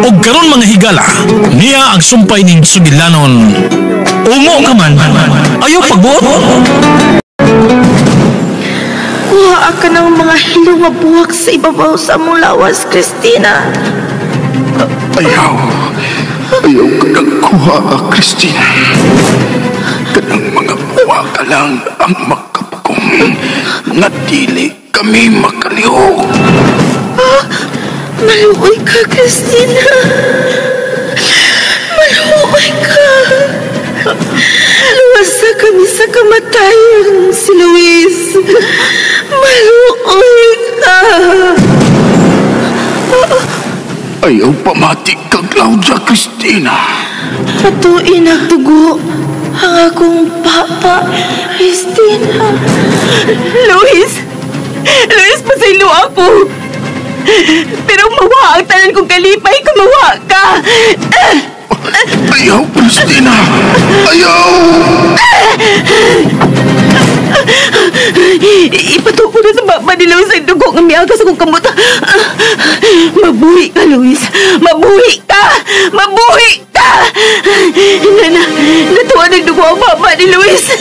Og karon mga higala, niya ang sumpay ning sugilanon. Umo ka man, ayaw pagbuot. Kuha ka ng mga hilong nga buwak sa ibabaw sa among lawas, Christina. Ayaw ka ng kuha, Christina. Kanang mga buwak ka lang ang magkapagong nga dili kami makalihok. Maluoy ka, Christina. Maluoy ka. Luwasa kami sa kamatayon, si Luis. Maluoy ka. Ayaw pamati ka, Claudia Cristina. Patuin nagdugo ang akong papa, Christina. Luis, pasaylo ako. Pero mawa ang tanan kong kalipay kung mawa ka. Ayaw, Cristina! Ayaw! Ipatuko na sa baba ni Luis ang dugo ng miyaga sa kong kamot. Mabuhi ka, Luis. Mabuhi ka! Mabuhi ka! Natuwa ng dugo ang baba ni Luis.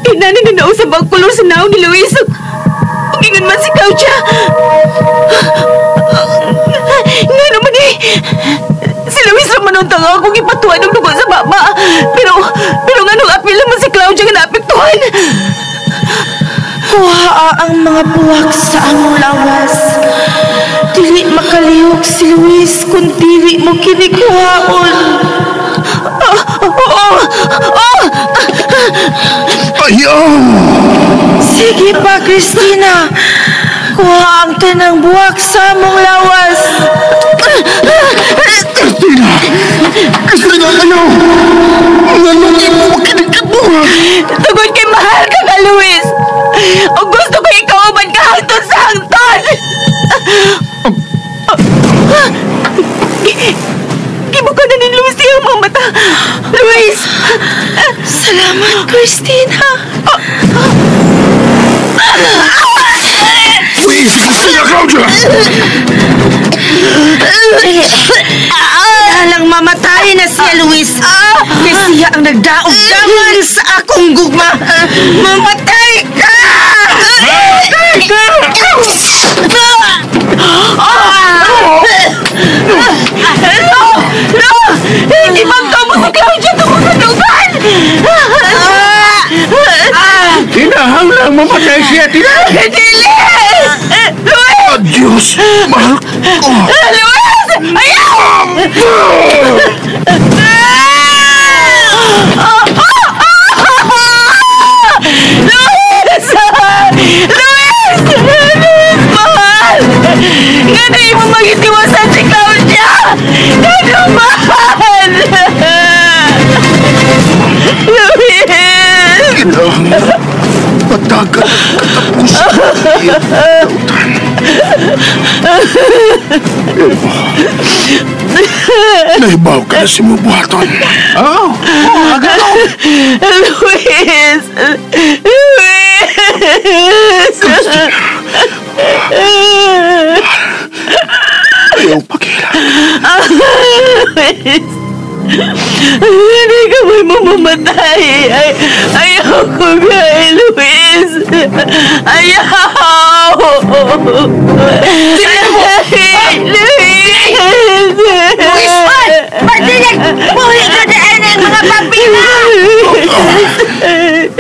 Inani na nausap ang kulor sa naong ni Luis. Ang ingon man si Claudia. Nga naman eh. Si Luis naman ang tanga akong ipatuan ng dugo sa baba. Pero nga nung apil naman si Claudia nga naapektuhan. Kuha ang mga buwak sa among lawas. Dili makalihok si Luis kung dili mo kinikuhaon. Ayaw! Sige pa, Christina. Kuha ang tanang buwak sa among lawas. Cristina! Cristina, ayaw! Ngayon mo kinikibuhat! Tugod kay mahal ka ka, Luis. O gusto ko ikaw uban ka hangtod sa hangtod. Gibuka na ni Luis yung mga mata. Luis! Salamat, Christina. Please, Cristina, Claudia! Halang mamatay na siya, Luis. Kasi siya ang nagdaog-daman sa akong gugma. Mamatay ka! No! Hindi magkamo si Claudia tungkol sa dugan! Hinahanglang mamatay siya, Tina! Dili! Luis! Oh, Diyos! Mahal ko! Luis! Ayaw! Luis! Luis! Luis, mahal! Nga na mo magitiwasan si Claudia! Nga mahal! Luis! Hinahanglang patagal katapusan ng kautan. Naibaw ka na si Mubuhaton. Oo, agad. Luis! Luis! Cristina! Ayaw pagila. Luis! Hindi ka may mamamatay. Ayaw ko nga Luis. Ayaw! Luis! Luis! Pagdinig! Buhay ka daan ng mga papila!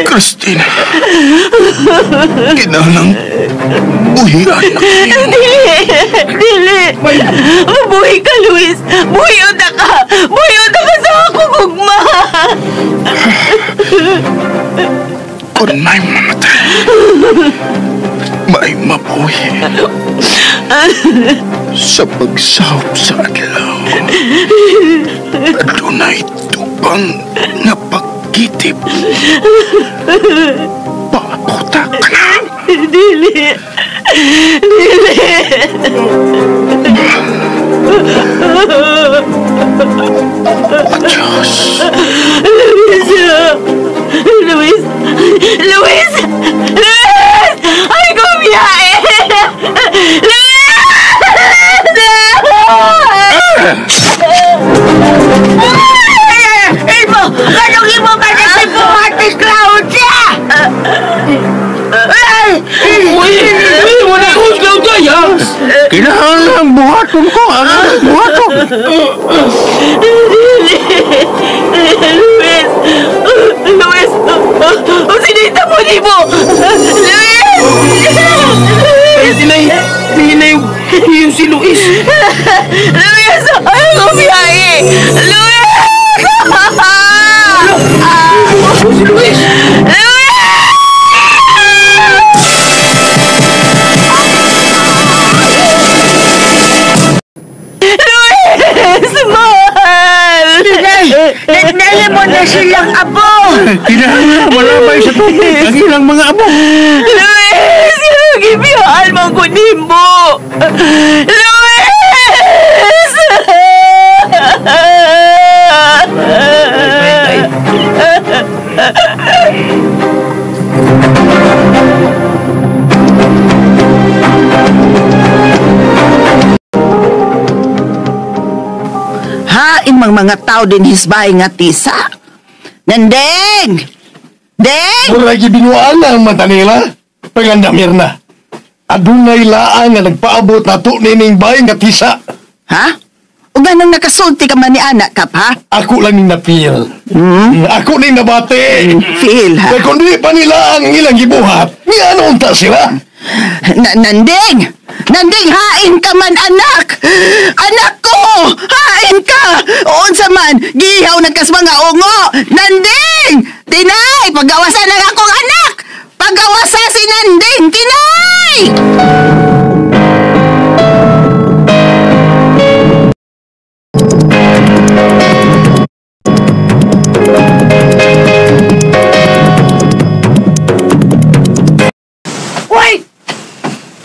Cristina! Kinalang buhian na kayo. Dili! Mabuhi ka, Luis! Buhi unta ka! Buhi unta ka sa ako, gugma! Kung may mamatay, may mabuhi. Sa pagsahop sa adlaw, adunay tubang na pagkitip. Paputa ka na. Dili! Dili! Diyos. Luis! Luis! Luis! Luis! Ay, kumiyain! Miss Claudia! Uy, wala ko sa Claudia. Kinahanglan buhaton ko. Buhaton. Luis! Sinita mo ni mo! Luis! Yung si Luis. Luis! Ayaw ko biyahe! Luis! Si Luis. Luis! Mahal! Nagdala mo na silang abo! Kinahanglan malabay sa tubig. Ang ilang mga abo. Luis! Gibiyaan mo ko nimbo! Luis! Hain mga tao din hisbay nga tisa. Nandeng! Deng! Murag binuan na ang mata nila. Pagandamir na. Adunay laan nga nagpaabot na to nining bay nga tisa. Ha? O ganang nakasulti ka man ni anak kap, ha? Ako lang yung napil. Ako na yung nabate. Feel, ha? Kaya kung di pa nila ang ilang gibuhat, ni ano unta sila? Nandeng! Nandeng, hain ka man, anak! Anak ko! Hain ka! Unsa man, gihaw nagkas mga ungo! Nandeng! Tinay! Pagawasan lang akong anak! Pagawasa si Nandeng! Tinay! Hoy!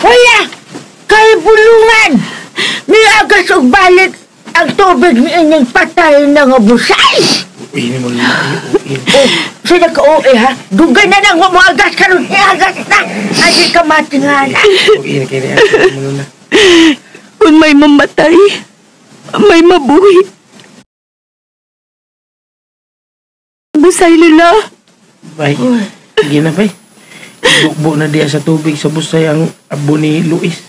Hoya! Kay bulungan! Niagas og balik ang tubig ni inyong patay na nga busay! Ini mo lang. Oh, sila ka ha? Dugay na lang mo agas ka rin. Iagas na! Adi ka matingala. Kung may mamatay, may mabuhi. Busay nila. Bay, hindi na bay. Bukbo na diya sa tubig sa busay ang abo ni Luis.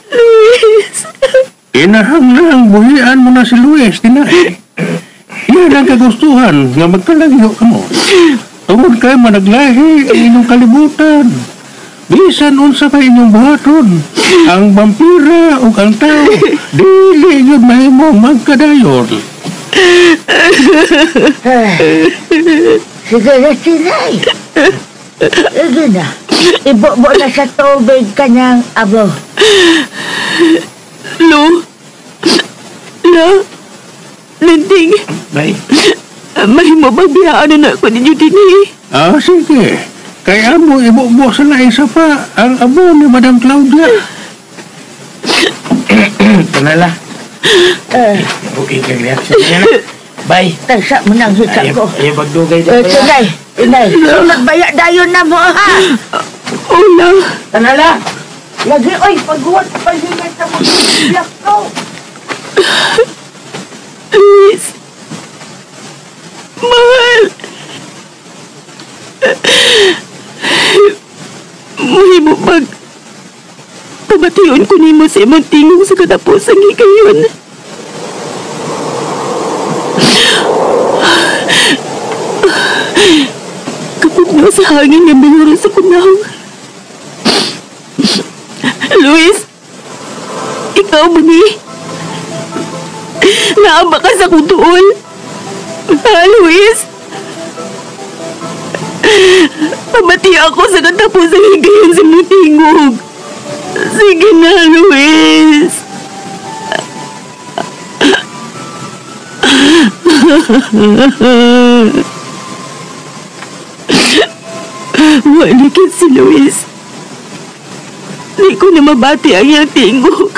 Luis! Inahanglang buhian mo na si Luis, tinay. Yan ang kagustuhan nga magkalagyo ka mo. Tungod kayo managlahi ang inyong kalibutan. Bisan unsa pa inyong buhaton. Ang vampira o ang tao, dili yun mahimong magkadayon. Sige na sinay. Sige na. Ibo-bo na sa tubig kanyang abo. Nanding, Bay, may mababiyaan na ako ninyo din eh. Sige. Kaya mo ibubo sa na isa pa ang abo ni Madam Claudia. tanala. Okay kang reaction niya na. Bay, Tagsa mo nang hika ko. ayaw pagdugay dyan. Sinay, sinay. Nagbaya dayon na mo, ha? Una, Tanala! Lagi, oy, paghuwat, paghingat sa mo. Black ko. Luis. Mahal. Muhi mo pabatiyon ko ni mo sa imong tingog sa katapusang higayon. Kapag mo sa hangin nga binuro sa kunaw. Luis, ikaw mo ni naaba ka sa kutuon. Ha, Luis? Pamati ako sa katapusang higayon sa imong tingog. Sige na, Luis. Walikit si Luis. Di ko na mabati ang iyang tingog.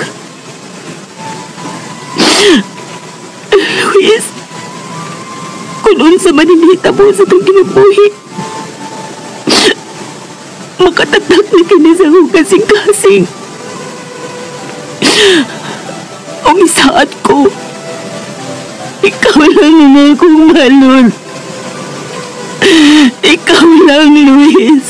Luis, kung unsa man hinita mo sa itong kinabuhi, makatatak na kini sa akong kasing-kasing. Umisaat ko. Ikaw lang ang akong malon. Ikaw lang, Luis.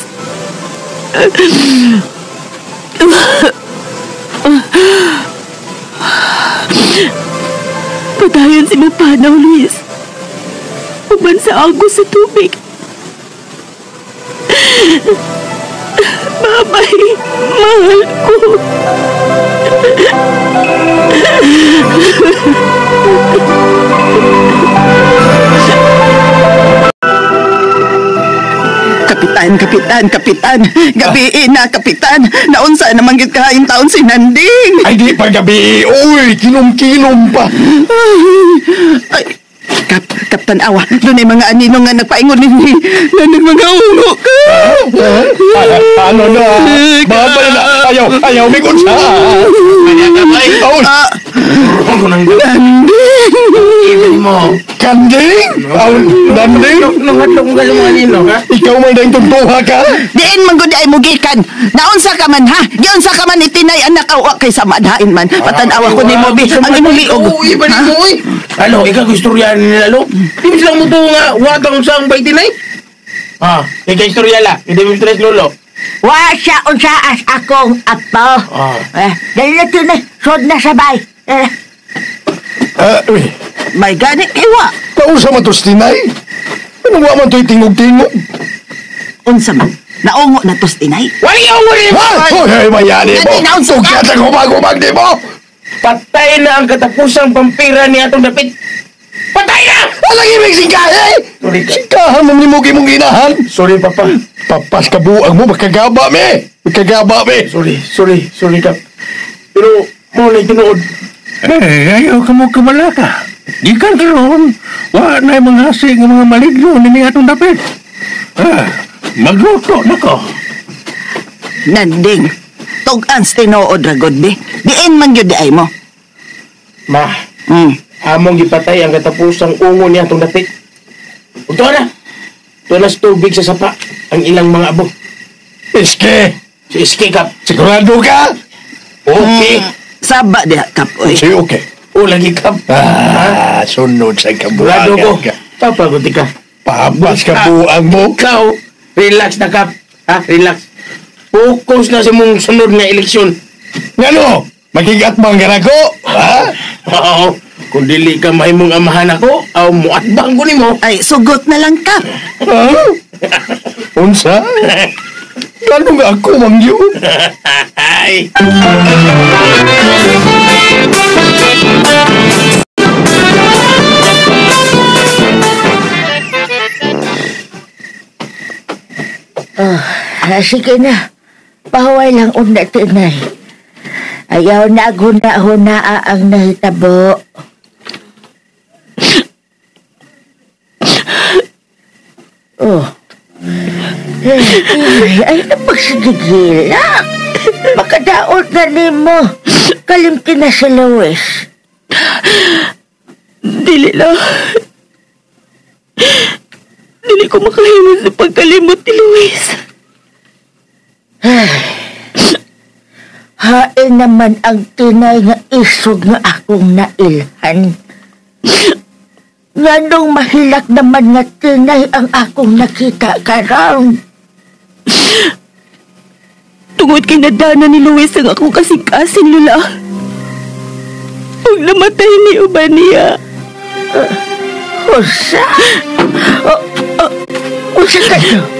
Patayon si Mapanaw, Luis. Uban sa agos sa tubig. Babay, mahal ko. Kapitan. Gabi na, Kapitan. Naunsa naman gid kahain taon si Nanding. Ay, di pa gabi. Uy, kilom-kilom pa. Ay, Kapitan Awa, doon ay mga anino nga nagpaingon ni mga ungo ka. Ano na? Babay na. Ayaw, bigon sa. Ibig mo. Kanding? Nanding? Nangatlong ka lang mga nino, ha? Ikaw man dahil tuntuha ka? Diin man gud ay mugikan. Naunsa ka man ha? Giunsa ka man itinay anak awa kay sa madhain man. Patanawa ko nimo bi ang imong liog. Uy, balik mo, uy. Ano, ikaw istoryahan nila, lo? Di mo silang muto nga, watang sa ang baitinay? Ikaw istorya la. Hindi mo stress, lolo. Wa siya unsaas akong apo. Dali na ito na, sod na sabay. Uy, May gani kiwa. nausa man to tinay? Anong wa man to'y tingog-tingog? Unsa man? Naungo na tos tinay. Wali ka mo rin! Ha? Hoy, mayani mo! Nanding, naunsa ka? Tugyat ang humag-humag di mo! Patay na ang katapusang pampira ni atong dapit. Patay na! Walang ibig singkahe! Sorry ka. Singkahan mo ni Mugi mong inahan! Sorry, papa. Papas ka buang mo, magkagaba me! Magkagaba me! Sorry ka. Pero, muna tinuod. Ayaw ka mo kamalaka. Di ka karoon. Wa na mga hasing mga maligno ni atong dapit. Magluto na ko. Nanding. Tug-an tinuod ra gud bi. Diin man gyud ay mo. Ma, among gipatay ang katapusang ungo ni atong dapit. Ito na. Tunas tubig sa sapa ang ilang mga abo. Iske! Si Iski Kap. Sigurado ka? Okay. Saba diha kap oy. Si okay. Lagi Kap. Sunod sa Sigurado ko. kabuhagan ka. Papaguti ka. Papas ka buang mo. Ikaw, relax na Kap. Relax. Focus na sa mong sunod na eleksyon. Ngano? Makigat bang ko? Ha? Oo. Kung dili ka mahimong amahan ako, aw mo at bang kunin mo. Ay sugot na lang kap. Unsa? Gano nga ako mang yun? Ay. Sige na. Pahuway lang una tinay. Ayaw na guna-hunaa ang nahitabo. Ay, napagsigigila. Makadaot na nimo. Kalimti na si Luis. Dili lang. Dili ko makahimos sa pagkalimot ni Luis. Hain naman ang tinay nga isog nga akong nailhan. Nganong mahilak naman nga tinay ang akong nakita karon. Tungod kay nadana ni Luis ang akong kasing-kasing lula. Huwag namatay ni uban niya. Usa? Usa ka to?